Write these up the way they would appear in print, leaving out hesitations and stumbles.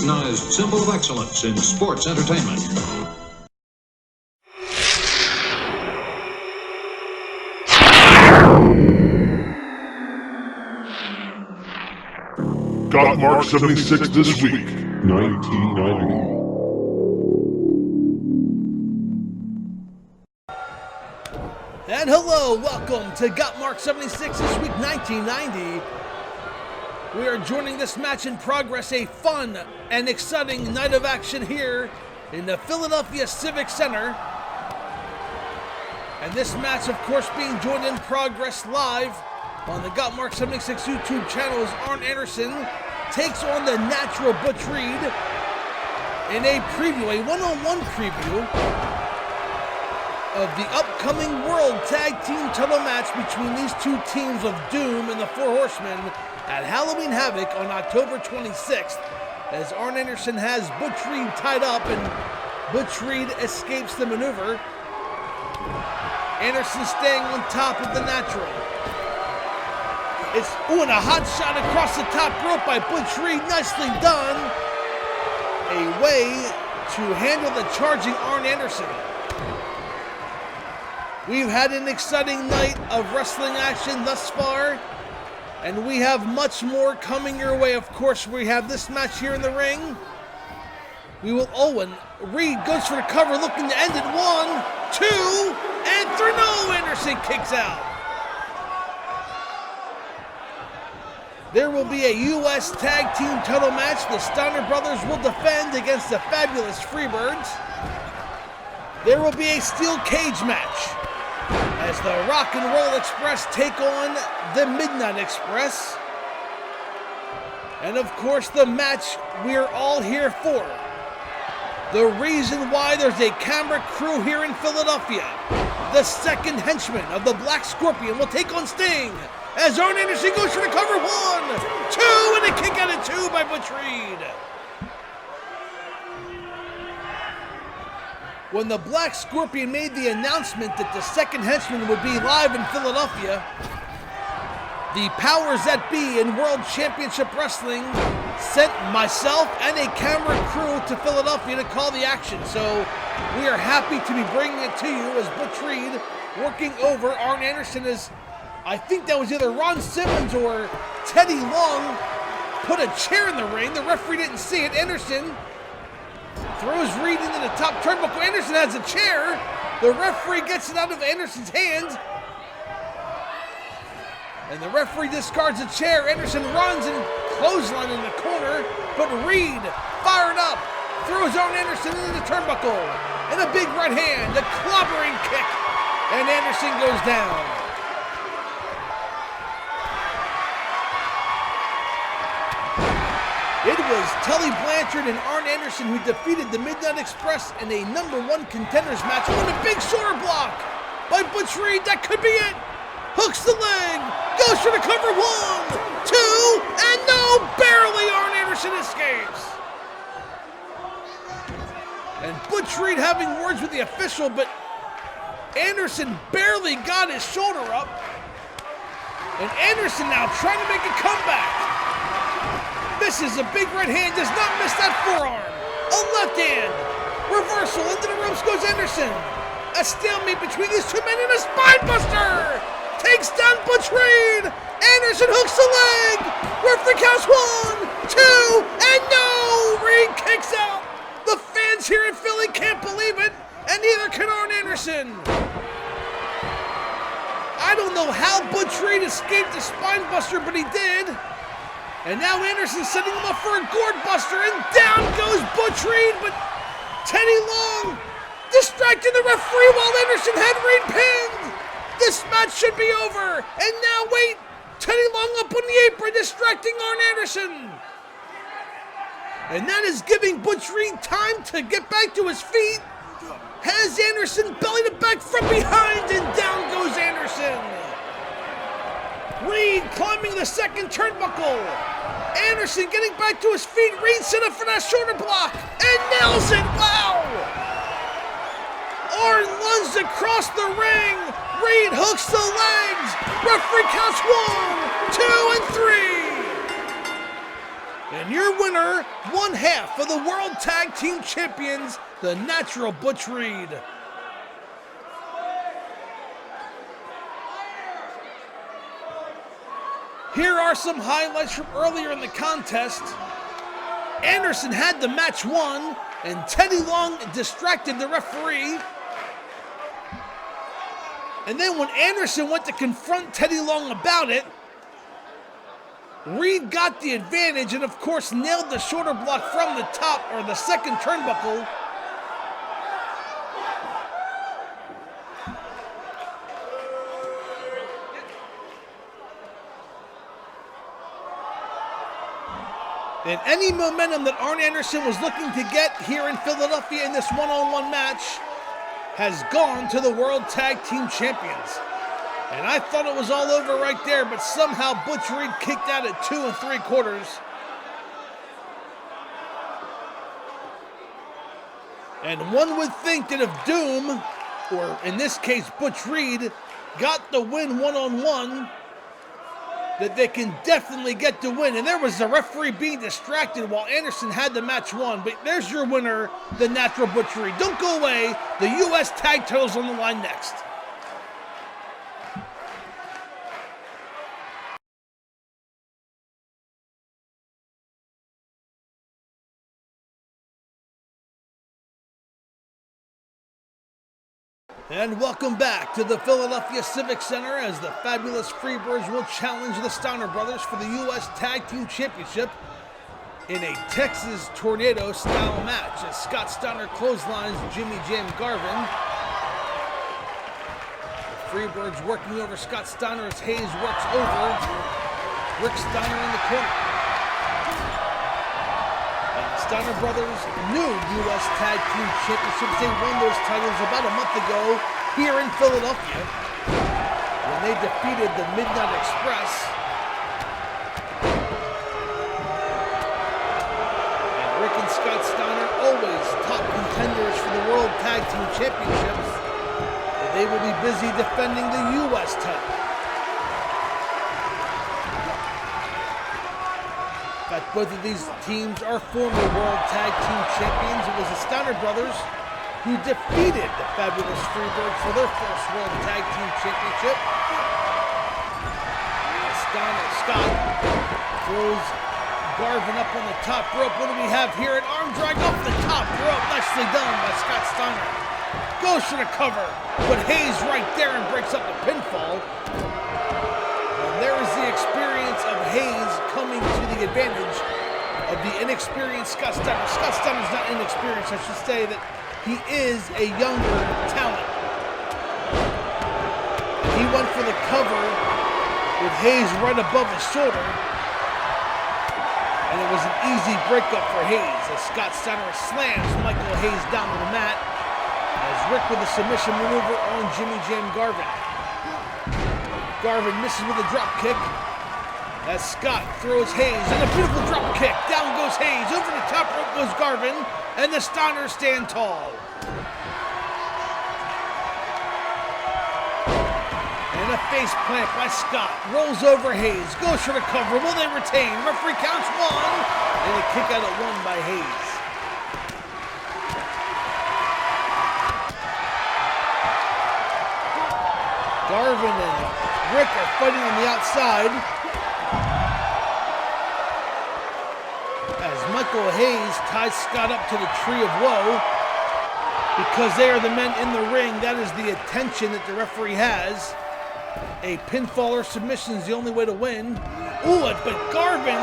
recognized symbol of excellence in sports entertainment. Gotmark76 this week, 1990. And hello, welcome to Gotmark76 this week, 1990. We are joining this match in progress, a fun and exciting night of action here in the Philadelphia Civic Center. And this match, of course, being joined in progress live on the Gotmark76 YouTube channel as Arn Anderson takes on the natural Butch Reed in a preview, a one-on-one preview of the upcoming World Tag Team title match between these two teams of Doom and the Four Horsemen at Halloween Havoc on October 26th, as Arn Anderson has Butch Reed tied up and Butch Reed escapes the maneuver. Anderson staying on top of the natural. And a hot shot across the top rope by Butch Reed, nicely done. A way to handle the charging Arn Anderson. We've had an exciting night of wrestling action thus far, and we have much more coming your way. Of course, we have this match here in the ring. Reed goes for the cover, looking to end it. 1, 2, and 3. No, Anderson kicks out. There will be a U.S. Tag Team title match. The Steiner brothers will defend against the fabulous Freebirds. There will be a steel cage match as the Rock and Roll Express take on the Midnight Express. And of course, the match we're all here for. The reason why there's a camera crew here in Philadelphia. The second henchman of the Black Scorpion will take on Sting as Arn Anderson goes for the cover. 1, 2, and a kick out at 2 by Butch Reed. When the Black Scorpion made the announcement that the second henchman would be live in Philadelphia, the powers that be in World Championship Wrestling sent myself and a camera crew to Philadelphia to call the action. So we are happy to be bringing it to you as Butch Reed working over Arn Anderson as, I think that was either Ron Simmons or Teddy Long, put a chair in the ring. The referee didn't see it. Anderson throws Reed into the top turnbuckle. Anderson has a chair. The referee gets it out of Anderson's hands. And the referee discards the chair. Anderson runs and clothesline in the corner. But Reed, fired up, throws Arn Anderson into the turnbuckle. And a big right hand, a clobbering kick. And Anderson goes down. It was Tully Blanchard and Arn Anderson who defeated the Midnight Express in a #1 contenders match on a big shoulder block by Butch Reed. That could be it. Hooks the leg, goes for the cover. 1, 2, and no, barely Arn Anderson escapes. And Butch Reed having words with the official, but Anderson barely got his shoulder up. And Anderson now trying to make a comeback. Misses a big right hand, does not miss that forearm. A left hand. Reversal into the ropes goes Anderson. A stalemate between these two men and a spine buster. Takes down Butch Reed. Anderson hooks the leg. Referee counts 1, 2, and no! Reed kicks out. The fans here in Philly can't believe it, and neither can Arn Anderson. I don't know how Butch Reed escaped the spine buster, but he did. And now Anderson's setting him up for a gourd buster, and down goes Butch Reed, but Teddy Long distracting the referee while Anderson had Reed pinned. This match should be over, and now wait, Teddy Long up on the apron distracting Arn Anderson. And that is giving Butch Reed time to get back to his feet. Has Anderson belly to back from behind, and down goes Anderson. Reed climbing the second turnbuckle. Anderson getting back to his feet. Reed set up for that shoulder block and nails it. Wow! Arn lunged across the ring. Reed hooks the legs. Referee counts 1, 2, and 3. And your winner, one half of the World Tag Team Champions, the Natural Butch Reed. Here are some highlights from earlier in the contest. Anderson had the match won, and Teddy Long distracted the referee. And then when Anderson went to confront Teddy Long about it, Reed got the advantage and of course nailed the shoulder block from the top, or the second turnbuckle. And any momentum that Arn Anderson was looking to get here in Philadelphia in this one-on-one match has gone to the World Tag Team Champions. And I thought it was all over right there, but somehow Butch Reed kicked out at 2 3/4. And one would think that if Doom, or in this case Butch Reed, got the win one-on-one, that they can definitely get the win. And there was the referee being distracted while Anderson had the match won. But there's your winner, the Natural Butch Reed. Don't go away. The U.S. Tag titles on the line next. And welcome back to the Philadelphia Civic Center as the fabulous Freebirds will challenge the Steiner brothers for the U.S. Tag Team Championship in a Texas Tornado style match as Scott Steiner clotheslines Jimmy Jam Garvin. The Freebirds working over Scott Steiner as Hayes works over Rick Steiner in the corner. Steiner Brothers' new U.S. Tag Team Championships. They won those titles about a month ago here in Philadelphia when they defeated the Midnight Express. And Rick and Scott Steiner, always top contenders for the World Tag Team Championships, but they will be busy defending the U.S. title. In fact, both of these teams are former World Tag Team Champions. It was the Steiner brothers who defeated the fabulous Freebirds for their first World Tag Team Championship. Scott throws Garvin up on the top rope. What do we have here? An arm drag off the top rope. Nicely done by Scott Steiner. Goes for the cover, but Hayes right there and breaks up the pinfall. There is the experience of Hayes coming to the advantage of the inexperienced Scott Steiner. Scott Steiner's not inexperienced, I should say that he is a younger talent. He went for the cover with Hayes right above his shoulder. And it was an easy breakup for Hayes as Scott Steiner slams Michael Hayes down to the mat as Rick with a submission maneuver on Jimmy Jam Garvin. Garvin misses with a drop kick as Scott throws Hayes and a beautiful drop kick. Down goes Hayes, over the top rope goes Garvin, and the Steiners stand tall. And a face plant by Scott, rolls over Hayes, goes for the cover. Will they retain? Referee counts 1, and a kick out at 1 by Hayes. Garvin and Rick are fighting on the outside as Michael Hayes ties Scott up to the Tree of Woe. Because they are the men in the ring, that is the attention that the referee has. A pinfall or submission is the only way to win. Ooh, but Garvin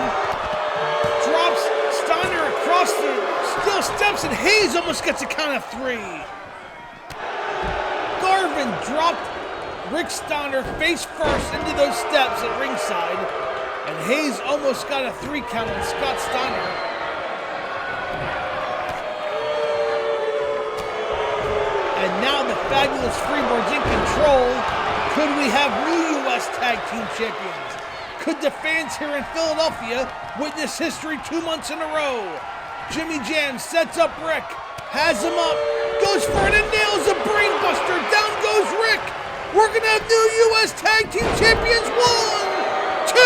drops Steiner across the steel steps and Hayes almost gets a count of 3. Garvin dropped Rick Steiner face first into those steps at ringside, and Hayes almost got a 3 count on Scott Steiner. And now the fabulous Freebirds in control. Could we have new U.S. Tag Team Champions? Could the fans here in Philadelphia witness history 2 months in a row? Jimmy Jam sets up Rick, has him up, goes for it and nails a brainbuster. Down goes Rick. We're going to have new U.S. Tag Team Champions 1, 2,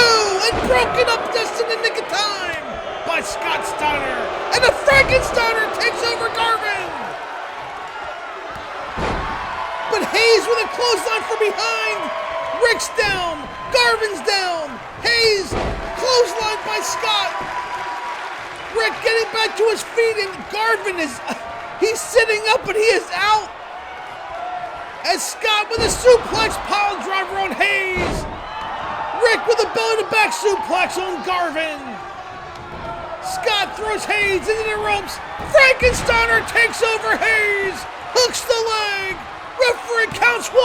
and broken up just in the nick of time by by Scott Steiner, and the Frankensteiner takes over Garvin. But Hayes with a clothesline from behind. Rick's down, Garvin's down. Hayes clothesline by Scott. Rick getting back to his feet, and Garvin he's sitting up, but he is out. As Scott with a suplex pile driver on Hayes. Rick with a belly-to-back suplex on Garvin. Scott throws Hayes into the ropes. Frankensteiner takes over Hayes. Hooks the leg. Referee counts 1,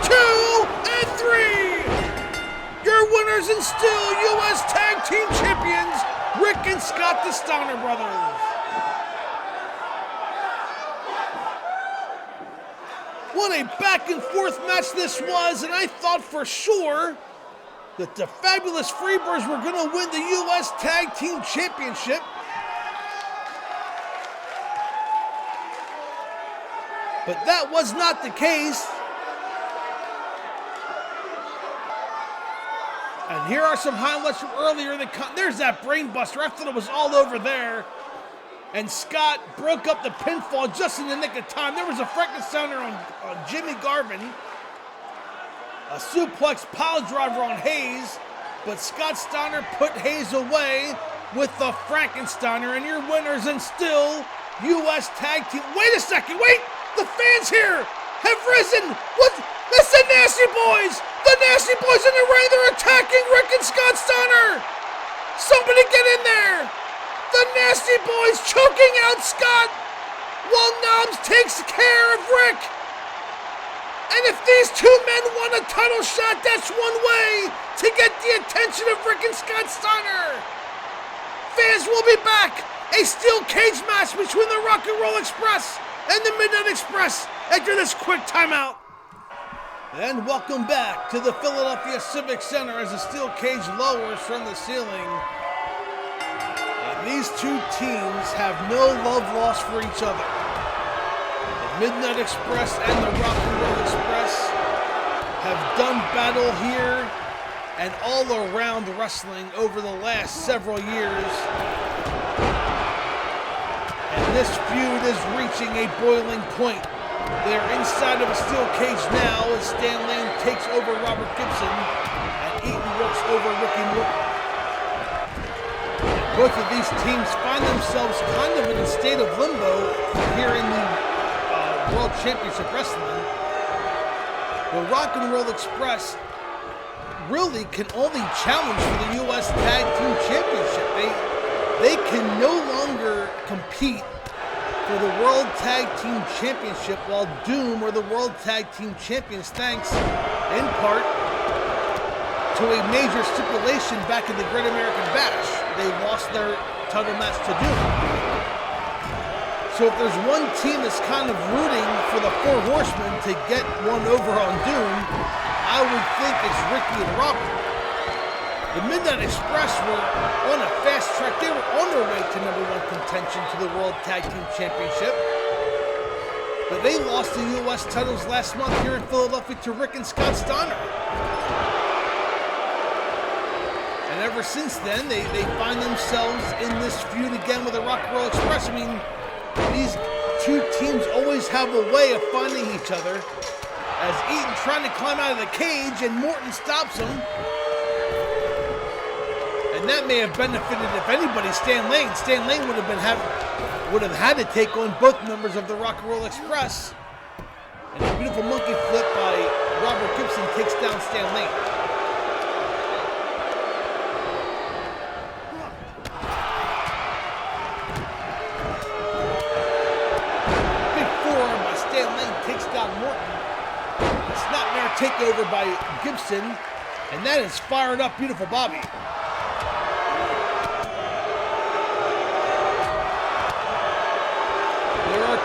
2, and 3. Your winners and still U.S. Tag Team Champions, Rick and Scott the Steiner brothers. What a back and forth match this was, and I thought for sure that the fabulous Freebirds were going to win the U.S. Tag Team Championship. But that was not the case. And here are some highlights from earlier. There's that brainbuster. I thought it was all over there. And Scott broke up the pinfall just in the nick of time. There was a Frankensteiner on Jimmy Garvin. A suplex pile driver on Hayes. But Scott Steiner put Hayes away with the Frankensteiner. And your winners and still U.S. Tag Team. Wait a second, wait! The fans here have risen. What? That's the Nasty Boys! The Nasty Boys in the ring. They're attacking Rick and Scott Steiner. Somebody get in there. The Nasty Boys choking out Scott while Knobs takes care of Rick. And if these two men want a title shot, that's one way to get the attention of Rick and Scott Steiner. Fans will be back. A steel cage match between the Rock and Roll Express and the Midnight Express after this quick timeout. And welcome back to the Philadelphia Civic Center as the steel cage lowers from the ceiling. And these two teams have no love lost for each other. The Midnight Express and the Rock and Roll Express have done battle here and all around wrestling over the last several years. And this feud is reaching a boiling point. They are inside of a steel cage now as Stan Lane takes over Robert Gibson and Eaton works over Ricky Morton. Both of these teams find themselves kind of in a state of limbo here in the World Championship Wrestling. The Rock and Roll Express really can only challenge for the U.S. Tag Team Championship. They can no longer compete for the World Tag Team Championship while Doom are the World Tag Team Champions thanks, in part, to a major stipulation back in the Great American Bash. They lost their title match to Doom. So if there's one team that's kind of rooting for the Four Horsemen to get one over on Doom, I would think it's Ricky and Robert. The Midnight Express were on a fast track. They were on their way to #1 contention to the World Tag Team Championship. But they lost the U.S. titles last month here in Philadelphia to Rick and Scott Steiner. And ever since then, they find themselves in this feud again with the Rock and Roll Express. I mean, these two teams always have a way of finding each other. As Eaton trying to climb out of the cage and Morton stops him. And that may have benefited, if anybody, Stan Lane. Stan Lane would have had to take on both members of the Rock and Roll Express. And a beautiful monkey flip by Robert Gibson takes down Stan Lane. Big forearm by Stan Lane takes down Morton. A snapmare takeover by Gibson. And that is fired up beautiful Bobby.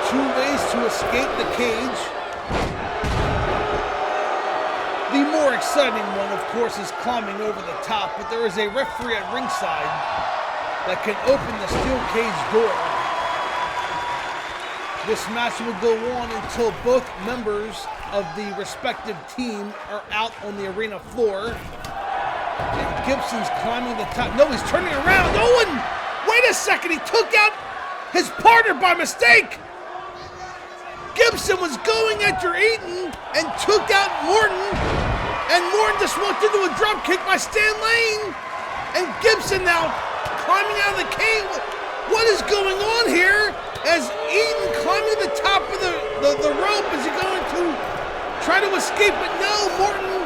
Two ways to escape the cage. The more exciting one, of course, is climbing over the top, but there is a referee at ringside that can open the steel cage door. This match will go on until both members of the respective team are out on the arena floor. And Gibson's climbing the top. No, he's turning around. Owen wait a second, he took out his partner by mistake. Gibson was going after Eaton and took out Morton, and Morton just walked into a drop kick by Stan Lane. And Gibson now climbing out of the cage. What is going on here? As Eaton climbing to the top of the rope, is he going to try to escape? But no, Morton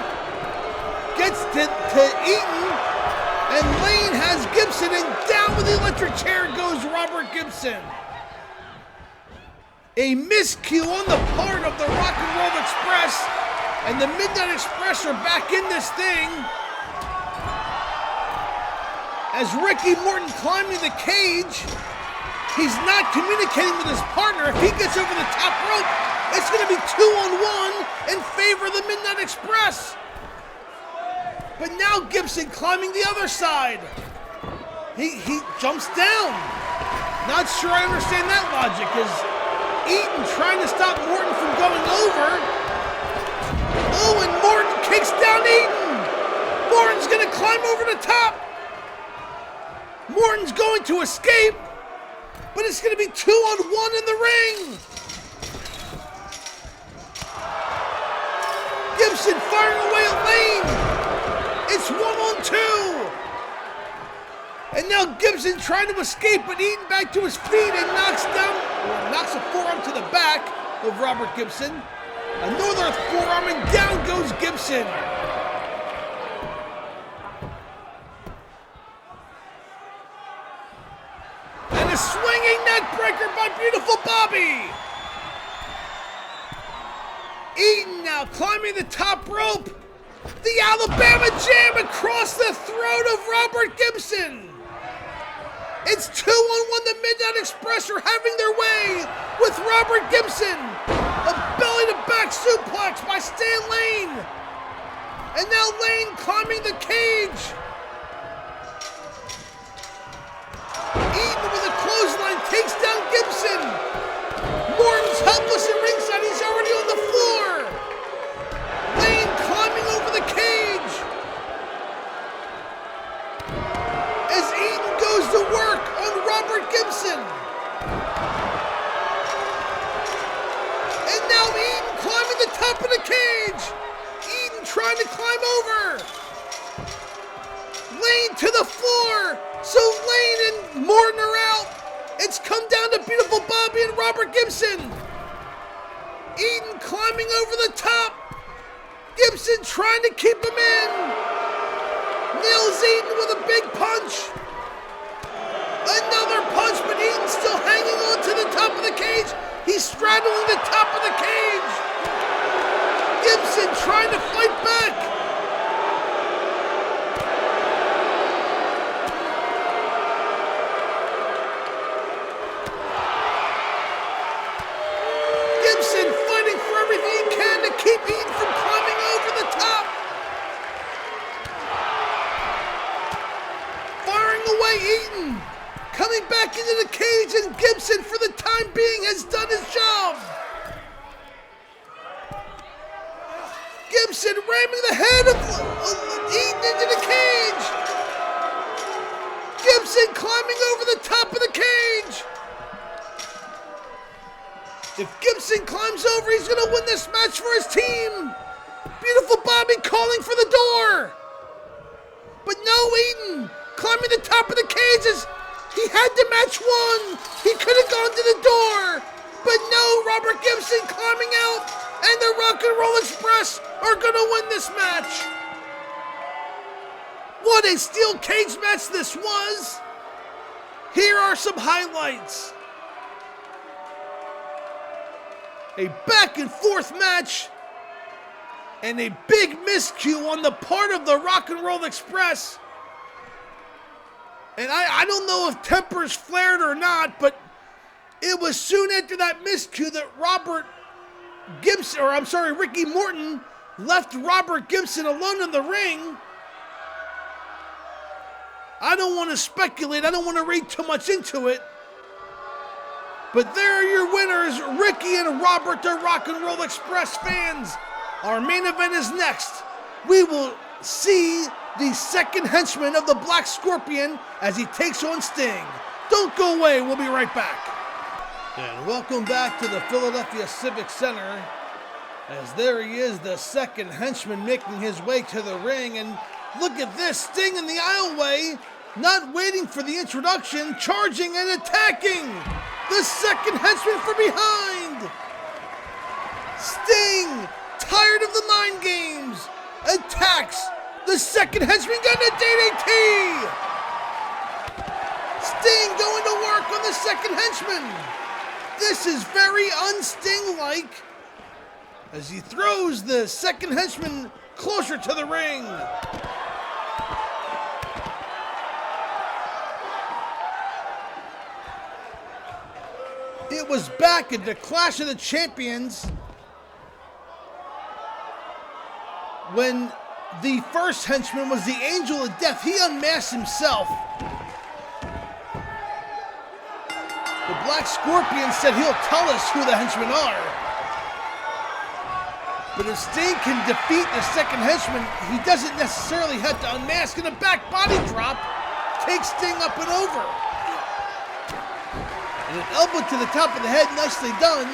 gets to Eaton, and Lane has Gibson, and down with the electric chair goes Robert Gibson. A miscue on the part of the Rock and Roll Express, and the Midnight Express are back in this thing. As Ricky Morton climbing the cage, he's not communicating with his partner. If he gets over the top rope, it's going to be 2-on-1 in favor of the Midnight Express. But now Gibson climbing the other side. He jumps down. Not sure I understand that logic. Is Eaton trying to stop Morton from going over? Oh, and Morton kicks down Eaton. Morton's going to climb over the top. Morton's going to escape, but it's going to be 2-on-1 in the ring. Gibson firing away at Lane. It's 1-on-2. And now Gibson trying to escape, but Eaton back to his feet and knocks a forearm to the back of Robert Gibson. Another forearm, and down goes Gibson. And a swinging neckbreaker by Beautiful Bobby. Eaton now climbing the top rope. The Alabama Jam across the throat of Robert Gibson. It's 2-on-1. The Midnight Express are having their way with Robert Gibson. A belly-to-back suplex by Stan Lane. And now Lane climbing the cage. Eaton with a clothesline takes down Gibson. Morton's helpless at ringside. He's already on the floor. Lane climbing over the cage. As Eaton goes to work on Robert Gibson. And now Eaton climbing the top of the cage. Eaton trying to climb over. Lane to the floor. So Lane and Morton are out. It's come down to Beautiful Bobby and Robert Gibson. Eaton climbing over the top. Gibson trying to keep him in. Nails Eaton with a big punch. Another punch, but Eaton's still hanging on to the top of the cage. He's straddling the top of the cage. Gibson trying to fight back. Gibson fighting for everything he can to keep Eaton from climbing over the top. Firing away Eaton. Coming back into the cage, and Gibson, for the time being, has done his job. Gibson ramming the head of Eaton into the cage. Gibson climbing over the top of the cage. If Gibson climbs over, he's going to win this match for his team. Beautiful Bobby calling for the door. But no, Eaton climbing the top of the cages. He had the match won. He could have gone to the door. But no, Robert Gibson climbing out, and the Rock and Roll Express are going to win this match. What a steel cage match this was. Here are some highlights. A back and forth match, and a big miscue on the part of the Rock and Roll Express. And I don't know if tempers flared or not, but it was soon after that miscue that Ricky Morton left Robert Gibson alone in the ring. I don't want to speculate. I don't want to read too much into it. But there are your winners, Ricky and Robert, the Rock and Roll Express fans. Our main event is next. We will see the second henchman of the Black Scorpion as he takes on Sting. Don't go away, we'll be right back. And welcome back to the Philadelphia Civic Center, as there he is, the second henchman making his way to the ring. And look at this, Sting in the aisleway, not waiting for the introduction, charging and attacking the second henchman from behind. Sting, tired of the mind games, attacks the second henchman, getting a DDT. Sting going to work on the second henchman. This is very un-Sting-like, as he throws the second henchman closer to the ring. It was back at the Clash of the Champions when the first henchman was the Angel of Death. He unmasked himself. The Black Scorpion said he'll tell us who the henchmen are. But if Sting can defeat the second henchman, he doesn't necessarily have to unmask, and a back body drop takes Sting up and over. And an elbow to the top of the head, nicely done.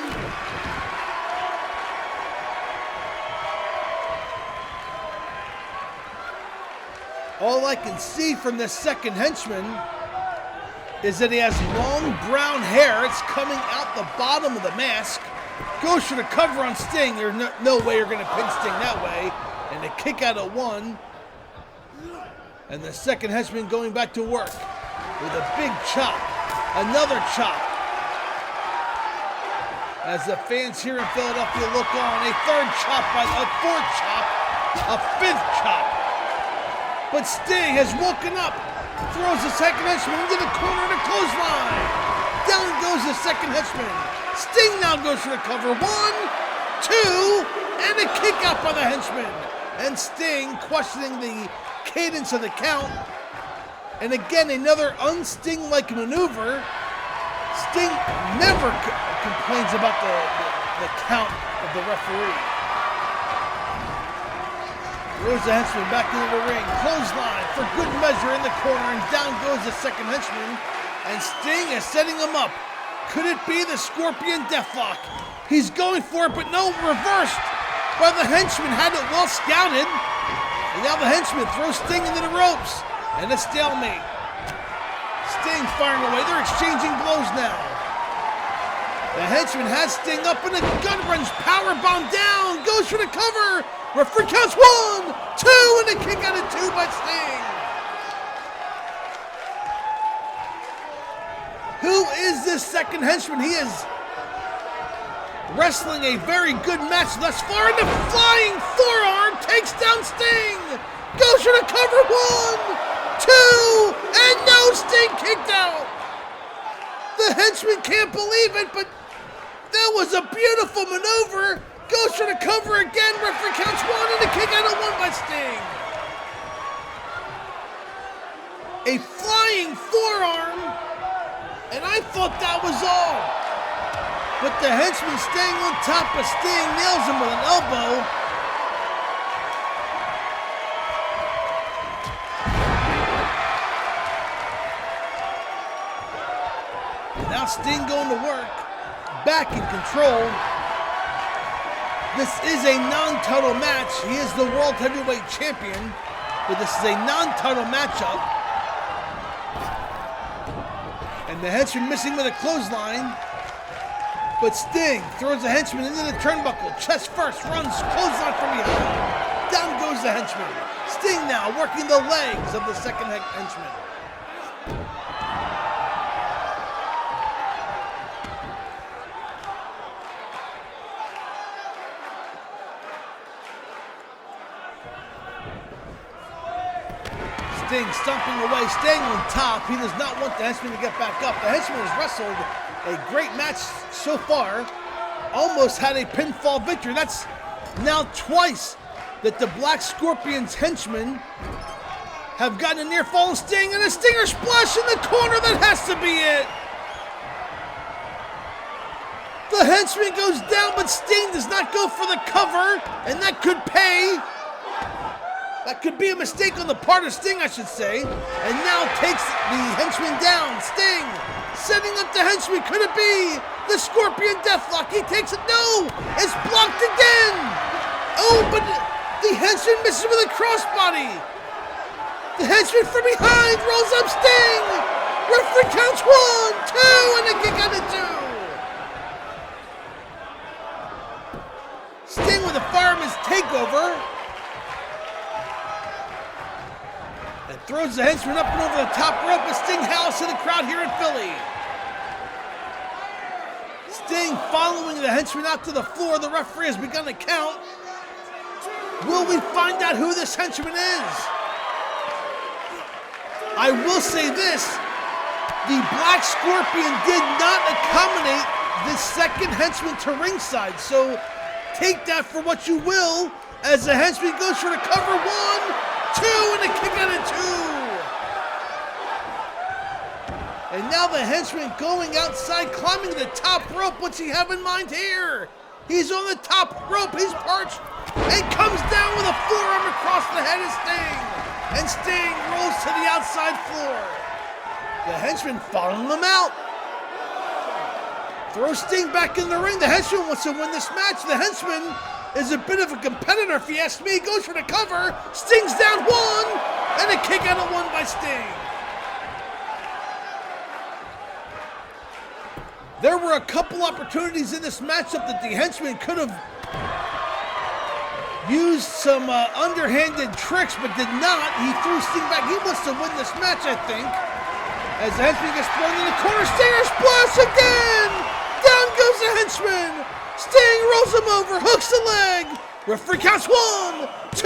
All I can see from this second henchman is that he has long brown hair. It's coming out the bottom of the mask. Goes for the cover on Sting. There's no way you're going to pin Sting that way. And a kick out at one. And the second henchman going back to work with a big chop. Another chop. As the fans here in Philadelphia look on, a third chop, a fourth chop, a fifth chop. But Sting has woken up, throws the second henchman into the corner of the clothesline. Down goes the second henchman. Sting now goes for the cover. 1, 2, and a kick out by the henchman. And Sting questioning the cadence of the count. And again, another un-Sting-like maneuver. Sting never complains about the count of the referee. Throws the henchman back into the ring. Clothesline for good measure in the corner, and down goes the second henchman. And Sting is setting him up. Could it be the Scorpion Deathlock? He's going for it, but no, reversed. Well, the henchman had it well scouted. And now the henchman throws Sting into the ropes. And a stalemate. Sting firing away. They're exchanging blows now. The henchman has Sting up in a gut wrench. Powerbomb down. Goes for the cover. Referee counts 1, 2, and a kick out of 2 by Sting. Who is this second henchman? He is wrestling a very good match thus far, and the flying forearm takes down Sting. Goes for the cover. 1, 2, and no, Sting kicked out. The henchman can't believe it, but that was a beautiful maneuver. Goes for the cover again. Referee counts 1, and a kick out of 1 by Sting. A flying forearm, and I thought that was all. But the henchman staying on top of Sting, nails him with an elbow. And now Sting going to work, back in control. This is a non-title match. He is the World Heavyweight Champion, but this is a non-title matchup. And the henchman missing with a clothesline. But Sting throws the henchman into the turnbuckle. Chest first, runs, clothesline from behind. Down goes the henchman. Sting now working the legs of the second henchman. Sting stomping away, staying on top. He does not want the henchman to get back up. The henchman has wrestled a great match so far. Almost had a pinfall victory. That's now twice that the Black Scorpion's henchmen have gotten a near fall on Sting, and a Stinger splash in the corner. That has to be it. The henchman goes down, but Sting does not go for the cover, and that could pay. That could be a mistake on the part of Sting, I should say. And now takes the Henchman down. Sting setting up the Henchman. Could it be the Scorpion Deathlock? He takes it. No! It's blocked again! Oh, but the Henchman misses with a crossbody. The Henchman from behind rolls up Sting. Referee counts 1, 2, and a kick out of 2. Sting with a fireman's takeover. And throws the Henchman up and over the top rope, but Sting howls to the crowd here in Philly. Sting following the Henchman out to the floor. The referee has begun to count. Will we find out who this Henchman is? I will say this. The Black Scorpion did not accommodate the second Henchman to ringside, so take that for what you will as the Henchman goes for the cover. 1, 2, and a kick out of 2. And now the Henchman going outside, climbing the top rope. What's he have in mind here? He's on the top rope, he's perched, and comes down with a forearm across the head of Sting. And Sting rolls to the outside floor. The Henchman following him out. Throws Sting back in the ring. The Henchman wants to win this match. The Henchman is a bit of a competitor, if you ask me. He goes for the cover. Sting's down 1, and a kick out of 1 by Sting. There were a couple opportunities in this matchup that the Henchman could have used some underhanded tricks, but did not. He threw Sting back. He wants to win this match, I think. As the Henchman gets thrown in the corner, Stinger splash again! Down goes the Henchman! Sting rolls him over, hooks the leg! Referee counts 1, 2,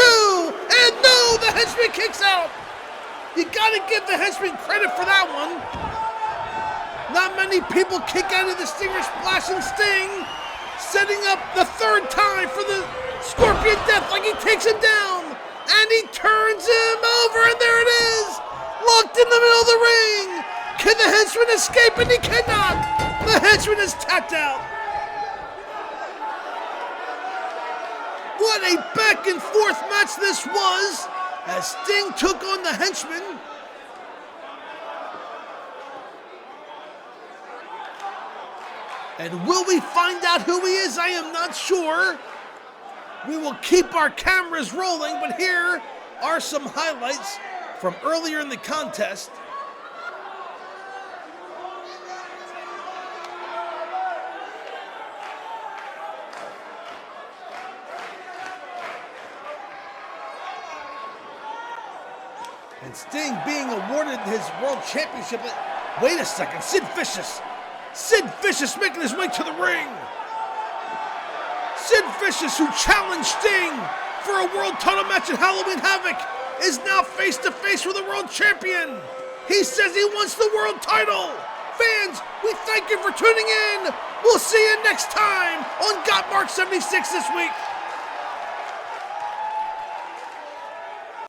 and no! The Henchman kicks out! You gotta give the Henchman credit for that one. Not many people kick out of the Stinger splash, and Sting setting up the third time for the Scorpion Death, like he takes him down, and he turns him over, and there it is! Locked in the middle of the ring! Can the Henchman escape? And he cannot! The Henchman is tapped out! What a back and forth match this was, as Sting took on the Henchman. And will we find out who he is? I am not sure. We will keep our cameras rolling, but here are some highlights from earlier in the contest. And Sting being awarded his World Championship. Wait a second, Sid Vicious making his way to the ring. Sid Vicious, who challenged Sting for a world title match at Halloween Havoc, is now face to face with a world champion. He says he wants the world title. Fans, we thank you for tuning in. We'll see you next time on Gotmark76 this week.